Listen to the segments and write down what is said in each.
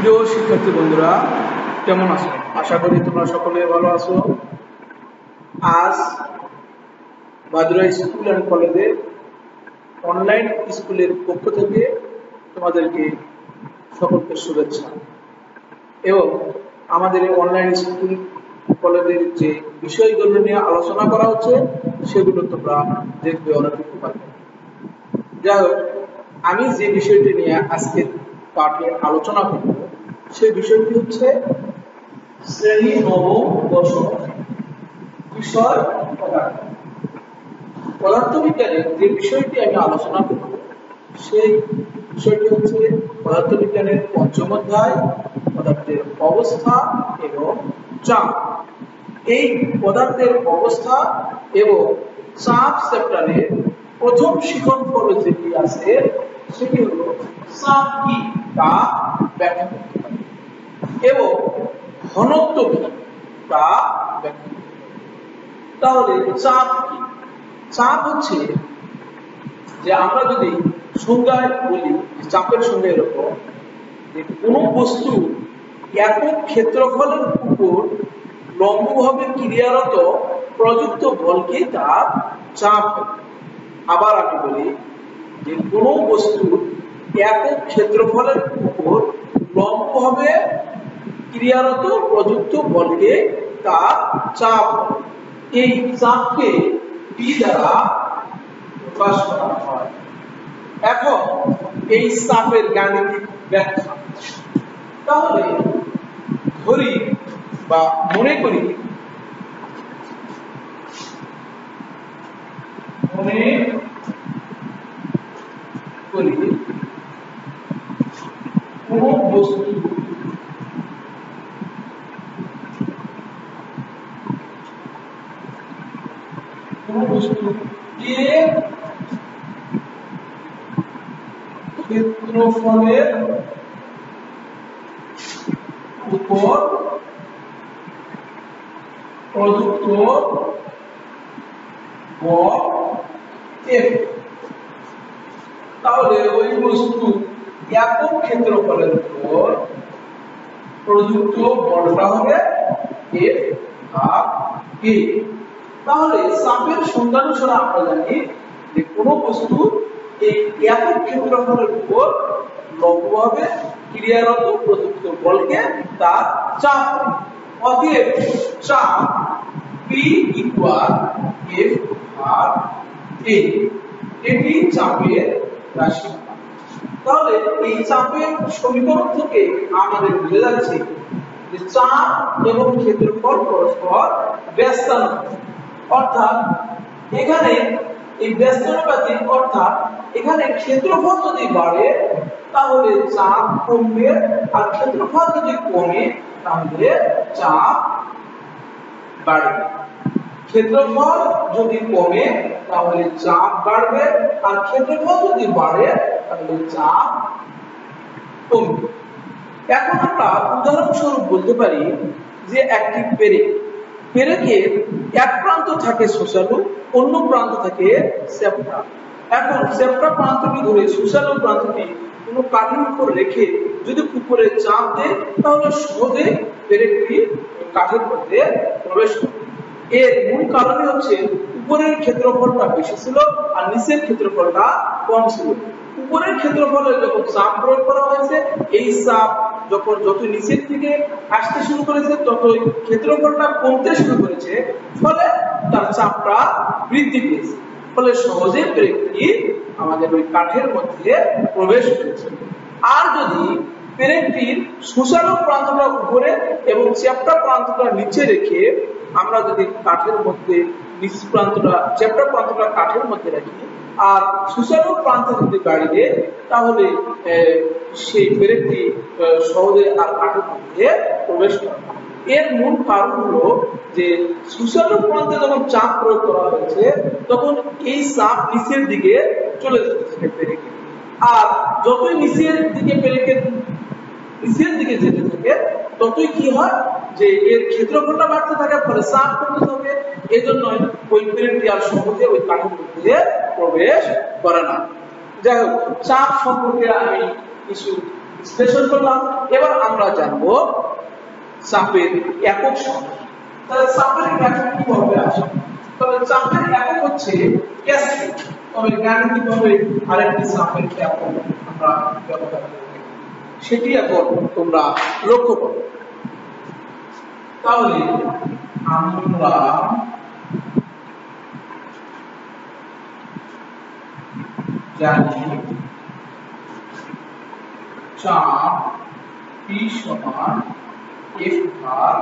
প্রিয় শিক্ষার্থী বন্ধুরা, কেমন আছো? আশা করি তোমরা সকলে ভালো আছো। আজ বাদুড়া স্কুল অ্যান্ড কলেজের অনলাইন স্কুলের পক্ষ থেকে তোমাদেরকে সকলকে শুভেচ্ছা। এবং আমাদের অনলাইন স্কুল কলেজের যে বিষয়গুলো নিয়ে আলোচনা করা হচ্ছে সেগুলো তোমরা দেখবে অনেক পাবে। যাই হোক, আমি যে বিষয়টি নিয়ে আজকের পাঠে আলোচনা করব সেই বিষয়টি হচ্ছে শ্রেণী নবম দশম বিষয় পদার্থবিজ্ঞানের যে বিষয়টি আমি আলোচনা করব সেই বিষয়টি হচ্ছে পদার্থবিজ্ঞানের পঞ্চম অধ্যায়, পদার্থের অবস্থা এবং চাপ। এই পদার্থের অবস্থা এবং চাপ চ্যাপ্টারের প্রথম শিখন পর্ব যেটি আছে সেটি হলো চাপ কি তা ব্যাখ্যা করতে হবে এবং ঘনত্ব কি তা ব্যাখ্যা করতে হবে। তাহলে চাপ কি? চাপ হচ্ছে যে আমরা যদি সংজ্ঞায় বলি, চাপের সংজ্ঞা এরকম যে কোনো বস্তু একক ক্ষেত্রফলের উপর লম্বভাবে ক্রিয়ারত প্রযুক্ত বলকে তার চাপ। আবার আমি বলি যে কোনো বস্তু একক ক্ষেত্রফলের উপর লম্বভাবে ক্রিয়ারত প্রযুক্ত বলকে তার চাপ। এই চাপকে পি দ্বারা প্রকাশ করা হয়। এখন এই চাপের গাণিতিক ব্যাখ্যা। তাহলে ধরি বা মনে করি কোন বস্তু এর ক্ষেত্রফলের উপর প্রযুক্ত বল F। তাহলে ওই বস্তু একক ক্ষেত্রফলের উপর প্রযুক্ত বলটা হবে F ভাগ A। তাহলে চাপের সংজ্ঞা অনুসারে আমরা জানি যে কোনো বস্তু এই একক ক্ষেত্রফলের উপর লম্বভাবে ক্রিয়ারত প্রযুক্ত বলকে তার চাপ। অতএব চাপ P ইকুয়াল F ভাগ A। এটি চাপের রাশি। তাহলে এই চাপের সমীকরণ থেকে আমাদের বোঝা যাচ্ছে যে চাপ এবং ক্ষেত্রফল পরস্পর ব্যস্তানুপাতিক। অর্থাৎ এখানে এই ব্যস্তানুপাতিক, অর্থাৎ এখানে ক্ষেত্রফল যদি বাড়ে তাহলে চাপ কমবে, আর ক্ষেত্রফল যদি কমে তাহলে চাপ বাড়বে। ক্ষেত্রফল যদি কমে তাহলে চাপ বাড়বে, আর ক্ষেত্রফল যদি বাড়ে তাহলে চাপ কমবে। এখন আমরা উদাহরণস্বরূপ বলতে পারি যে একটি পেরেকের এক প্রান্ত থাকে শোষালু, অন্য প্রান্ত থাকে চ্যাপ্টা। এখন চ্যাপ্টা প্রান্তটি ধরে শোষালু প্রান্তটি কোনো কাঠের উপর রেখে যদি উপরে চাপ দেয় তাহলে সহজে পেরেকটি কাঠের মধ্যে প্রবেশ করে। এর মূল কারণ হচ্ছে উপরের ক্ষেত্রফলটা বেশি ছিল আর নিচের ক্ষেত্রফলটা কম ছিল। উপরের ক্ষেত্রফলে যখন চাপ প্রয়োগ করা হয়েছে, এই চাপ যখন যত নিচের দিকে আসতে শুরু করেছে ততই ক্ষেত্রফলটা কমতে শুরু করেছে, ফলে তার চাপটা বৃদ্ধি পেয়েছে। ফলে সহজে পেরেকটি আমাদের ওই কাঠের মধ্যে প্রবেশ করেছে। আর যদি পেরেকটির শোষালো প্রান্তটা উপরে এবং চ্যাপ্টা প্রান্তটা নিচে রেখে আমরা যদি কাঠের মধ্যে নিচ প্রান্তটা চ্যাপ্টা প্রান্তটা কাঠের মধ্যে রাখি আর শোষালো প্রান্ত যদি বাড়িয়ে তাহলে সেই পেরেকটি সহজে আর কাঠের মধ্যে প্রবেশ করে। এর মূল কারণ হলো যে শোষালো প্রান্তে যখন চাপ প্রয়োগ করা হয়েছে তখন এই চাপ নিচের দিকে চলে যাচ্ছে পেরেকে, আর যতই নিচের দিকে পেরেকের নিচের দিকে যেতে থাকে ততই কি হয় যে এর ক্ষেত্রফলটা বাড়তে থাকে, ফলে চাপ কমতে থাকে। এজন্য ওই পেরেকটি আর সহজে ওই কাঠের মধ্যে প্রবেশ করে না। যাই হোক, চাপ সম্পর্কে আমি কিছু বিশ্লেষণ করলাম। এবার আমরা জানবো চাপের একক সংখ্যা। তাহলে চাপের একক কিভাবে আসে? তবে চাপের একক হচ্ছে ক্যাসিক। তবে গাণিতিকভাবে আরেকটি চাপের একক আমরা ব্যবহার করি, সেটি এখন তোমরা লক্ষ্য করো। তাহলে আমরা জানি চাপ P সমান F ভাগ,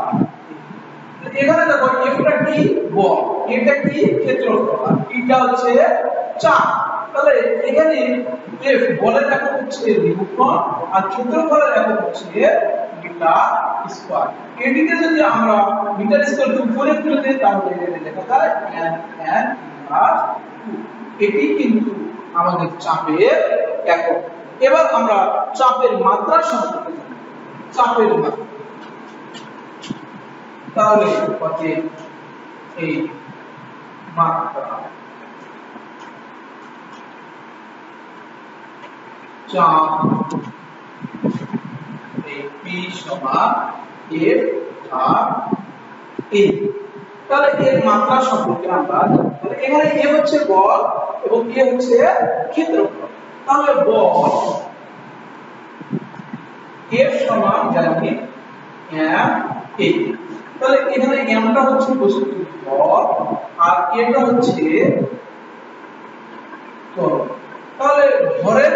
এখানে দেখো F টা কি বল, এটা কি ক্ষেত্রফল, আর P টা হচ্ছে চাপ। তাহলে এখানে F বলের একক হচ্ছে নিউটন আর ক্ষেত্রফলের একক হচ্ছে মিটার স্কয়ার। এটিকে যদি আমরা মিটার স্কয়ার কে উপরে তুলে দেই তাহলে এখানে লেখা যায় n ইনভার্স 2। এটি কিন্তু আমাদের চাপের একক। এবার আমরা চাপের মাত্রা সম্পর্কে জানব। চাপের মাত্রা, তাহলে হচ্ছে এই মাত্রা, চাপ এই P সমান F ভাগ A। তাহলে এর মাত্রা সম্পর্কে আমরা জানি। তাহলে এখানে A হচ্ছে বল এবং A হচ্ছে ক্ষেত্রফল। তাহলে বল F সমান জানি m a। তাহলে এখানে m টা হচ্ছে বস্তুর ভর আর a টা হচ্ছে ত্বরণ। তাহলে ভরের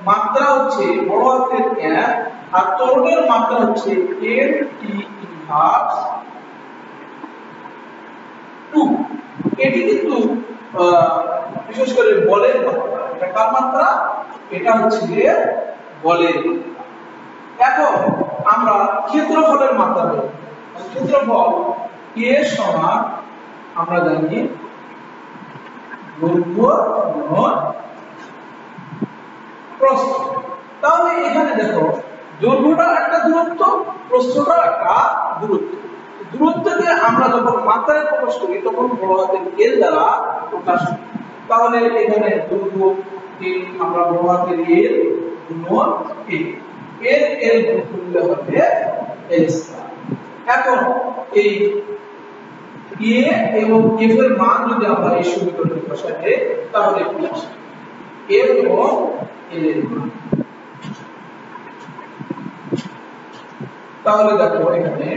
মাত্রা হচ্ছে বড় হাতের m আর ত্বরণের মাত্রা হচ্ছে m t ইনভার্স 2। এটি কিন্তু বিশেষ করে বলের মাত্রা। এটা কার মাত্রা? এটা হচ্ছে বলের মাত্রা। এখন আমরা ক্ষেত্রফলের মাত্রা দেব। ক্ষেত্রফল A সমান আমরা জানি দৈর্ঘ্য গুণন প্রস্থ। তাহলে এখানে দেখো দৈর্ঘ্যটা একটা দূরত্ব, প্রস্থটা একটা দূরত্ব। দূরত্বকে আমরা যখন মাত্রায় প্রকাশ করি তখন বড় হাতের L দ্বারা প্রকাশ করি। তাহলে এখানে দৈর্ঘ্য আমরা বড় হাতের L গুণন A, L করলে হবে L স্কয়ার। এখন এই A এবং F এর মান যদি আমরা এই সমীকরণে বসাই দেই তাহলে কি আসে? F এবং L এর মান। তাহলে দেখো এখানে,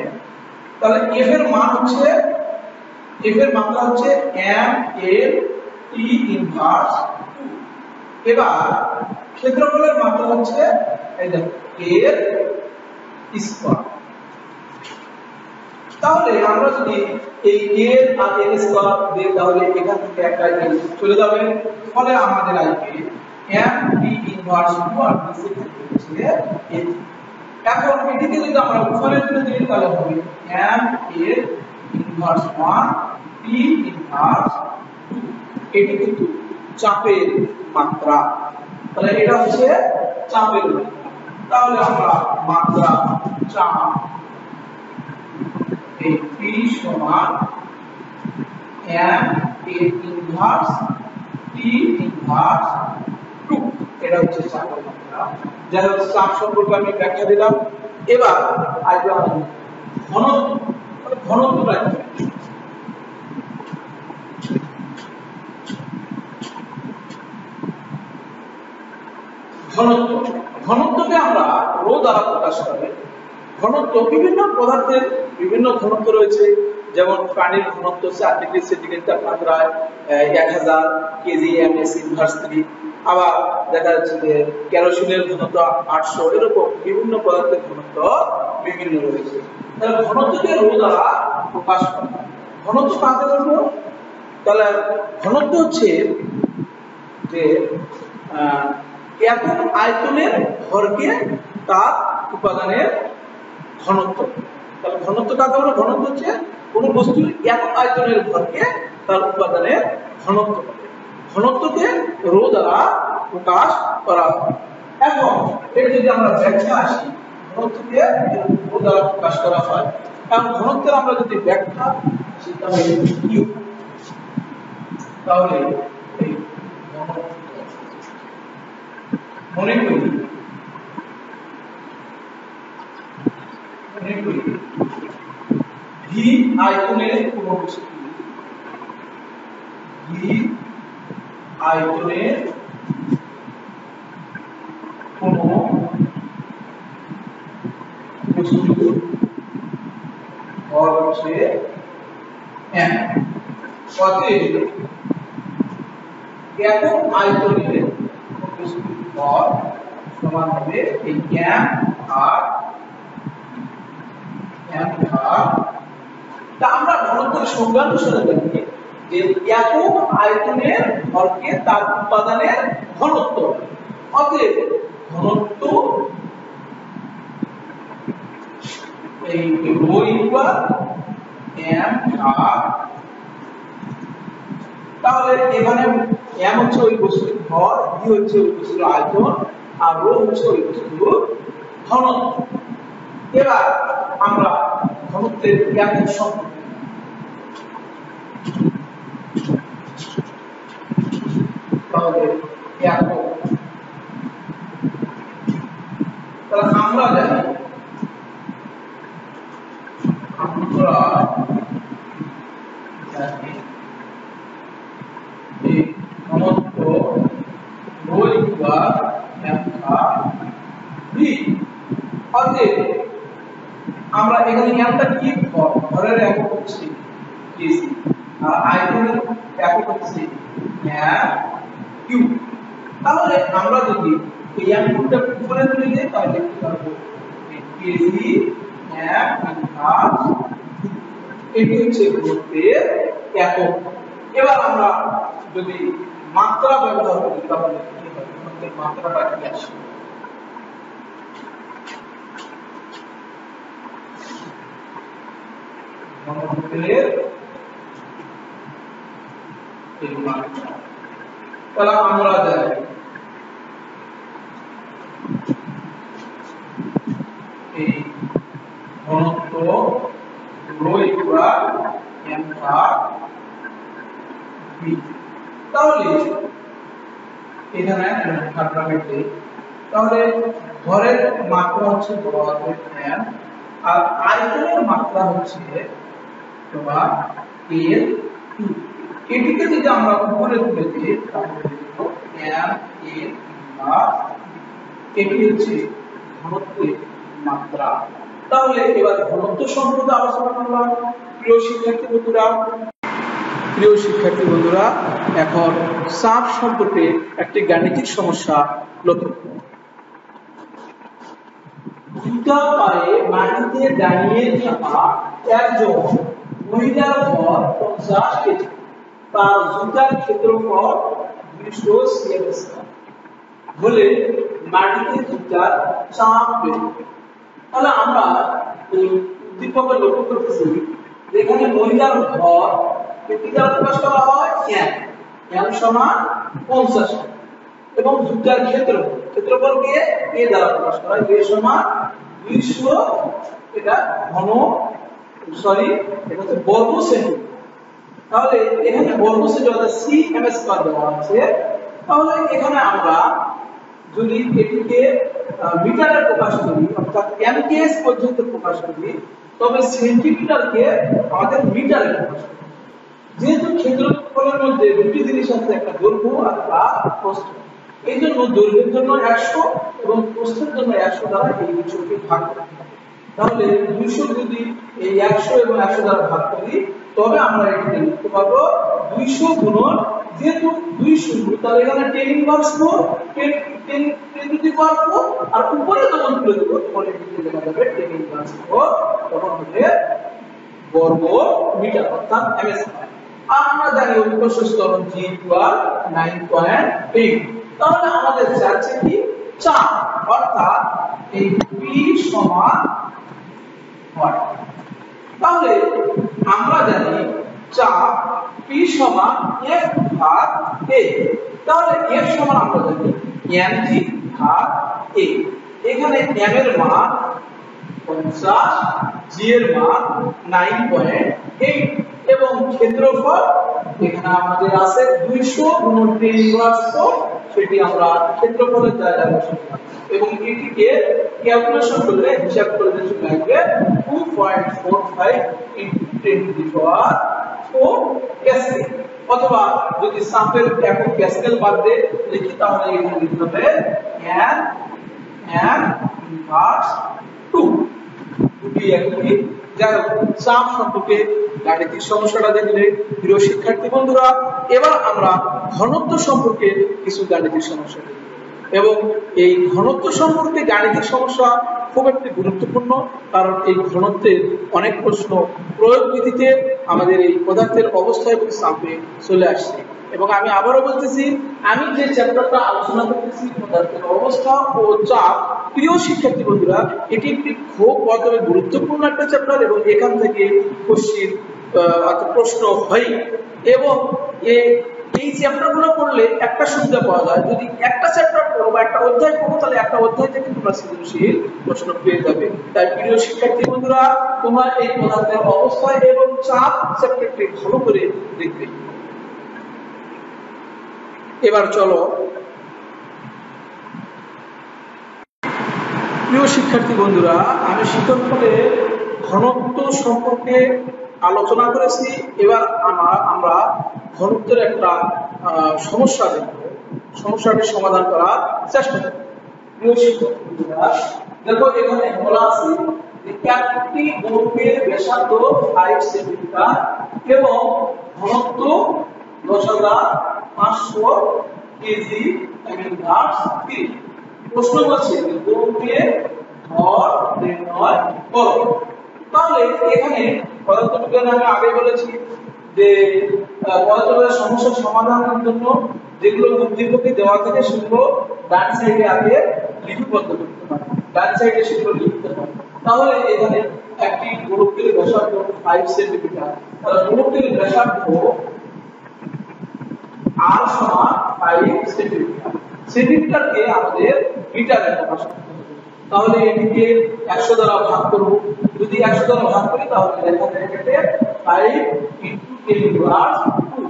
তাহলে F এর মান হচ্ছে, F এর মাত্রা হচ্ছে m l t ইনভার্স 2। এবার ক্ষেত্রফলের মাত্রা হচ্ছে এই দেখো L স্কয়ার। তাহলে আমরা যদি এই L আর L স্কয়ার দিই তাহলে এখান থেকে একটা L চলে যাবে, ফলে আমাদের আসবে m t ইনভার্স 2 আর নিচে থাকবে হচ্ছে L। এখন এটিকে যদি আমরা উপরে তুলে দিই তাহলে হবে m L inverse 1 t inverse 2। এটি কিন্তু চাপের মাত্রা। তাহলে এটা হচ্ছে চাপের মাত্রা। তাহলে আমরা মাত্রা চাপ এই P সমান m A inverse t inverse 2। এটা হচ্ছে চাপের মাত্রা। যাই হোক চাপ সম্পর্কে আমি ব্যাখ্যা দিলাম। এবার আসবে আমাদের ঘনত্ব। ঘনত্বটা কি? ঘনত্ব, ঘনত্বকে আমরা রো দ্বারা প্রকাশ করি। ঘনত্ব বিভিন্ন পদার্থের বিভিন্ন ঘনত্ব রয়েছে, যেমন পানির ঘনত্ব 4 ডিগ্রি সেন্টিগ্রেড তাপমাত্রায় 1000 কেজি ms ইনভার্স 3। আবার দেখা যাচ্ছে যে কেরোসিনের ঘনত্ব 800। এরকম বিভিন্ন পদার্থের ঘনত্ব বিভিন্ন রয়েছে। তাহলে ঘনত্বকে রো দ্বারা প্রকাশ করা হয়। ঘনত্ব কাকে বলবো? তাহলে ঘনত্ব হচ্ছে যে একক আয়তনের ভরকে তার উপাদানের ঘনত্ব। তাহলে ঘনত্ব কাকে বলে? ঘনত্ব হচ্ছে কোন বস্তুর একক আয়তনের ভরকে তার উপাদানের ঘনত্ব বলে। ঘনত্বকে রো দ্বারা প্রকাশ করা হয়। এখন এর যদি আমরা ব্যাখ্যা আসি, ঘনত্বকে রো দ্বারা প্রকাশ করা হয়। এবং ঘনত্বের আমরা যদি ব্যাখ্যা আসি তাহলে কিউ। তাহলে এই ঘনত্ব মনে করি ভি আয়তনের কোন বস্তু ভি আয়তনের কোন বস্তুর ভর হচ্ছে m অতএব একক আয়তনের বস্তুর ভর সমান হবে এই m আর তা আমরা ঘনত্বের সংজ্ঞা অনুসারে জানি যে একক আয়তনের ভরকে তার উপাদানের ঘনত্ব অতএব ঘনত্ব এই রো ইকুয়াল m আর তাহলে এখানে m হচ্ছে ওই বস্তুর ভর v হচ্ছে ওই বস্তুর আয়তন আর রো হচ্ছে ওই বস্তুর ঘনত্ব এবার আমরা ঘনত্বের একক সম্পর্কে তাহলে একক তাহলে আমরা জানি এই ঘনত্ব রো ইকুয়াল m আর v অতএব আমরা এখানে এমটা কি ভরের একক হচ্ছে কেজি আর আয়তনের একক হচ্ছে কিউ তাহলে আমরা যদি এই এমটা উপরে তুলে দিই তাহলে লিখতে পারবো কেজি আর এটি হচ্ছে ঘনত্বের একক এবার আমরা যদি মাত্রা ব্যবহার করি তাহলে কি হবে ঘনত্বের মাত্রাটা কি আসে ঘনত্বের এই মাত্রা তাহলে আমরা জানি এই ঘনত্ব রো ইকুয়াল m আর v তাহলে এখানে খাতা পেতে তাহলে ভরের মাত্রা হচ্ছে বড় m আর আয়তনের মাত্রা হচ্ছে তোমার l2 এটিকে যদি আমরা উপরে তুলে দিই তাহলে লিখব m আর এটি হচ্ছে ঘনত্বের মাত্রা তাহলে এবার ঘনত্ব সম্পর্কে আলোচনা করলাম প্রিয় শিক্ষার্থী বন্ধুরা এখন চাপ সম্পর্কে একটি গাণিতিক সমস্যা লক্ষ্য করুন জুতা পায়ে মাটিতে দাঁড়িয়ে থাকা একজন মহিলার ভর 50 কেজি তার জুতার ক্ষেত্রফল 200 সিএম বলে মাটিতে জুতার চাপ বের তাহলে আমরা এই উদ্দীপকে লক্ষ্য করতেছি যেখানে মহিলার ভর কি দ্বারা প্রকাশ করা হয় m সমান 50 এবং জুতার ক্ষেত্রফলকে a দ্বারা প্রকাশ করা হয় a সমান 200 এটা এটা হচ্ছে বর্গ সেন্টিমিটার তাহলে এখানে বর্গ সেন্টিমিটার cm স্কয়ার দেওয়া আছে তাহলে এখানে আমরা যদি এটিকে মিটারে প্রকাশ করি অর্থাৎ mks পর্যন্ত প্রকাশ করি তবে সেন্টিমিটারকে আমাদের মিটারে প্রকাশ করি যেহেতু ক্ষেত্রফলের মধ্যে দুটি জিনিস আছে একটা দৈর্ঘ্য আর প্রস্থ এইজন্য দৈর্ঘ্যের জন্য 100 এবং প্রস্থের জন্য 100 দ্বারা এই দুটোকে ভাগ করতে হবে তাহলে 200 যদি এই 100 এবং 100 দ্বারা ভাগ করি তবে আমরা এটাকে লিখতে পারবো 200 গুণন যেহেতু 200 তাহলে এখানে 10 ইনভার্স 4 10 টু দি পাওয়ার 4 আর উপরে যখন তুলে দেব তখন এটিকে লেখা যাবে 10 ইনভার্স 4 তখন হবে বর্গ মিটার অর্থাৎ ms আর আমরা জানি প্রশস্তর g ইকুয়াল 9.8 তাহলে আমাদের চাচ্ছে কি চাপ অর্থাৎ এই p সমান হয় তাহলে আমরা জানি চাপ p সমান f ভাগ a তাহলে f সমান আমরা জানি mg ভাগ a এখানে m এর মান 50 g এর মান 9.8 এবং ক্ষেত্রফল এখানে আমাদের আছে 200 গুণ 10 ইনভার্স সেটি আমরা ক্ষেত্রফলের জায়গায় বসালাম এবং এটিকে ক্যালকুলেশন করলে হিসাব করে চলে আসবে 2.45 into 10 to the power 4 Pascal. অথবা যদি চাপের একক প্যাসকেল বাদ দিয়ে লিখি তাহলে এখানে লিখতে হবে n ইনভার্স 2 দুটি একই। যাই হোক, চাপ সম্পর্কে গাণিতিক সমস্যাটা দেখলে প্রিয় শিক্ষার্থী বন্ধুরা, এবার আমরা ঘনত্ব সম্পর্কে কিছু গাণিতিক সমস্যা দেখব এবং এই ঘনত্ব সম্পর্কে গাণিতিক সমস্যা খুব একটি গুরুত্বপূর্ণ, কারণ এই ঘনত্বের অনেক প্রশ্ন প্রয়োগ বিধিতে আমাদের এই পদার্থের অবস্থা এবং চাপে চলে আসছে। এবং আমি আবারও বলতেছি, আমি যে চ্যাপ্টারটা আলোচনা করতেছি পদার্থের অবস্থা ও চাপ, প্রিয় শিক্ষার্থী বন্ধুরা, এটি একটি খুব গুরুত্বপূর্ণ একটা চ্যাপ্টার এবং এখান থেকে কোশ্চেন প্রশ্ন হয়। এবং এই চ্যাপ্টারগুলো পড়লে একটা সুবিধা পাওয়া যায়, যদি একটা চ্যাপ্টার পড়ো বা একটা অধ্যায় পড়ো তাহলে একটা অধ্যায় থেকে তোমরা সৃজনশীল প্রশ্ন পেয়ে যাবে। তাই প্রিয় শিক্ষার্থী বন্ধুরা, তোমরা এই পদার্থের অবস্থা এবং চাপ চ্যাপ্টারটি ভালো করে দেখবে। এবার চলো, প্রিয় শিক্ষার্থী বন্ধুরা, আমি শিক্ষকদের ঘনত্ব সম্পর্কে আলোচনা করেছি। এবার আমরা ঘনত্বের একটা সমস্যা দেখব, সমস্যাটি সমাধান করার চেষ্টা করব। প্রিয় শিক্ষার্থী বন্ধুরা, দেখো এখানে বলা আছে যে একটি গোলকের ব্যাসার্ধ 5 সেন্টিমিটার এবং ঘনত্ব 10,500 কেজি ইনভার্স 3। প্রশ্ন বলছে যে গোলকের ভর নির্ণয় করো। তাহলে এখানে পদার্থবিজ্ঞানে আমি আগে বলেছি যে পদার্থবিজ্ঞানের সমস্যার সমাধানের জন্য যেগুলো উদ্দীপকে দেওয়া থাকে সেগুলো ডান সাইডে আগে লিপিবদ্ধ করতে হয়, ডান সাইডে সেগুলো লিখতে হয়। তাহলে এখানে একটি গোলকের ব্যাসার্ধ 5 সেন্টিমিটার, তাহলে গোলকের ব্যাসার্ধ r সমান 5 সেন্টিমিটার। সেন্টিমিটারকে আমাদের মিটারে প্রকাশ করতে হবে। তাহলে এটিকে 100 দ্বারা ভাগ করব। যদি 100 দ্বারা ভাগ করি তাহলে লেখা থাকে 5 into 10 ইনভার্স 2।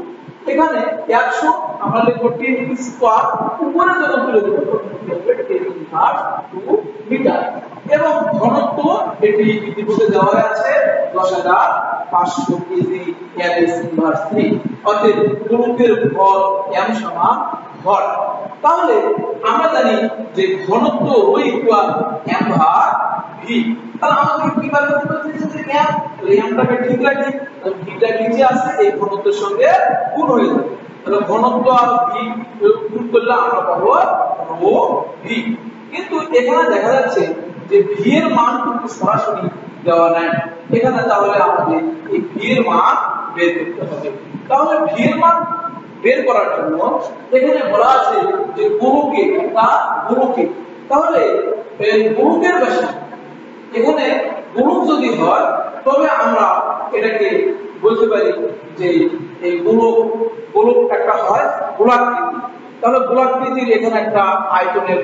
এখানে 100 আমরা লিখব 10 স্কয়ার, উপরে যখন তুলে দেব তখন হবে 10 ইনভার্স 2 মিটার। এবং ঘনত্ব এটি ইতিপূর্বে দেওয়া আছে 10,500 কেজি ইনভার্স 3। অতএব গোলকের ভর m সমান ভর। তাহলে আমরা জানি যে ঘনত্ব ρ ইকুয়াল m ভাগ v। তাহলে আমাদের কি বার করতে হচ্ছে যে m, তাহলে m টাকে ঠিক রাখি, তাহলে v টা নিচে আছে, এই ঘনত্বের সঙ্গে গুণ হয়ে যাবে। তাহলে ঘনত্ব আর v গুণ করলে আমরা পাবো ρ v। কিন্তু এখানে দেখা যাচ্ছে যে v এর মান কিন্তু সরাসরি দেওয়া নাই এখানে, তাহলে আমাদের এই v এর মান বের করতে হবে। তাহলে v এর মান বের করার জন্য এখানে বলা আছে যে গোলকে একটা গোলকে, তাহলে এই গোলকের ব্যাসার্ধ, এখানে গোলক যদি হয় তবে আমরা এটাকে বলতে পারি যে এই গোলক একটা হয় গোলাকৃতি। তাহলে গোলাকৃতির এখানে একটা আয়তনের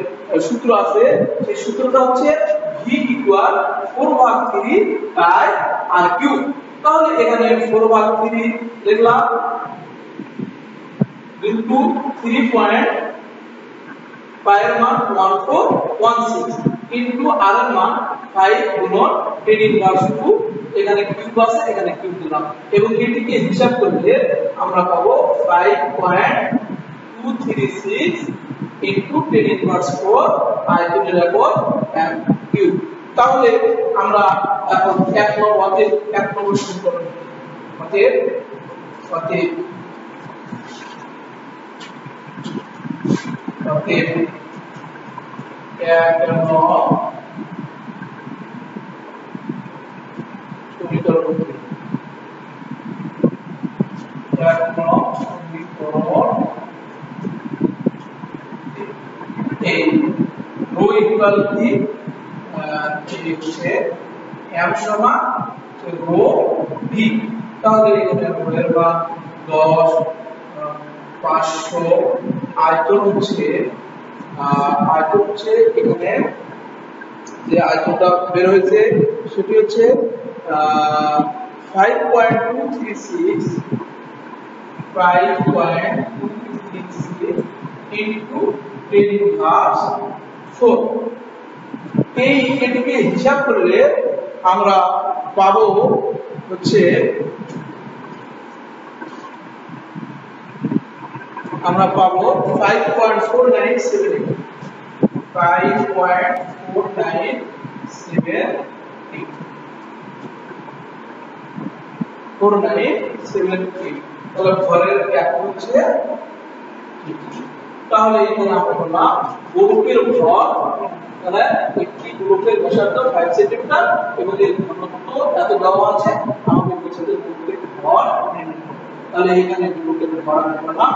সূত্র আছে, সেই সূত্রটা হচ্ছে v ইকুয়াল 4/3 পাই r কিউব। তাহলে এখানে 4/3 লিখলাম into 3. পাই এর মান 1416 into r এর মান 5 গুণন 10 ইনভার্স 2। এখানে কিউব আছে, এখানে কিউব দিলাম এবং এটিকে হিসাব করলে আমরা পাবো 5.236 into 10 ইনভার্স 4 আয়তনের একক m কিউব। তাহলে আমরা এখন এক নম্বর সমীকরণ অতএব এই ρ ইকুয়াল কি হচ্ছে m সমান ρ v। তাহলে এখানে ρ এর মান 10, 500, আয়তন হচ্ছে এখানে যে আয়তনটা বের হয়েছে সেটি হচ্ছে 5.236 ইনটু 10 ইনভার্স 4। এটিকে হিসাব করলে আমরা পাবো হচ্ছে আমরা পাবো 5.4978 5.4978 তাহলে ঘরের গ্যাপ হচ্ছে। তাহলে এখানে আমরা বললাম গোলকের ভর, তাহলে একটি গোলকের ব্যাসার্ধ 5 সেন্টিমিটার এবং এর ঘনত্ব এত দেওয়া আছে, আমাদের বলছে যে গোলকের ভর নির্ণয় করতে। তাহলে এখানে গোলকের ভর আমরা বললাম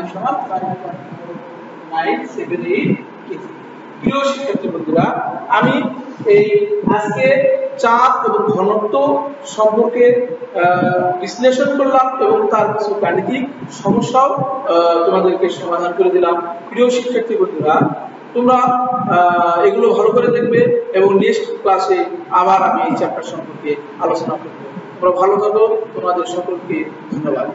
m সমান 5.978 কেজি। প্রিয় শিক্ষার্থী বন্ধুরা, আমি এই আজকে চাপ এবং ঘনত্ব সম্পর্কে বিশ্লেষণ করলাম এবং তার কিছু গাণিতিক সমস্যাও তোমাদেরকে সমাধান করে দিলাম। প্রিয় শিক্ষার্থী বন্ধুরা, তোমরা এগুলো ভালো করে দেখবে এবং নেক্সট ক্লাসে আবার আমি এই চ্যাপ্টার সম্পর্কে আলোচনা করব। তোমরা ভালো থাকো, তোমাদের সকলকে ধন্যবাদ।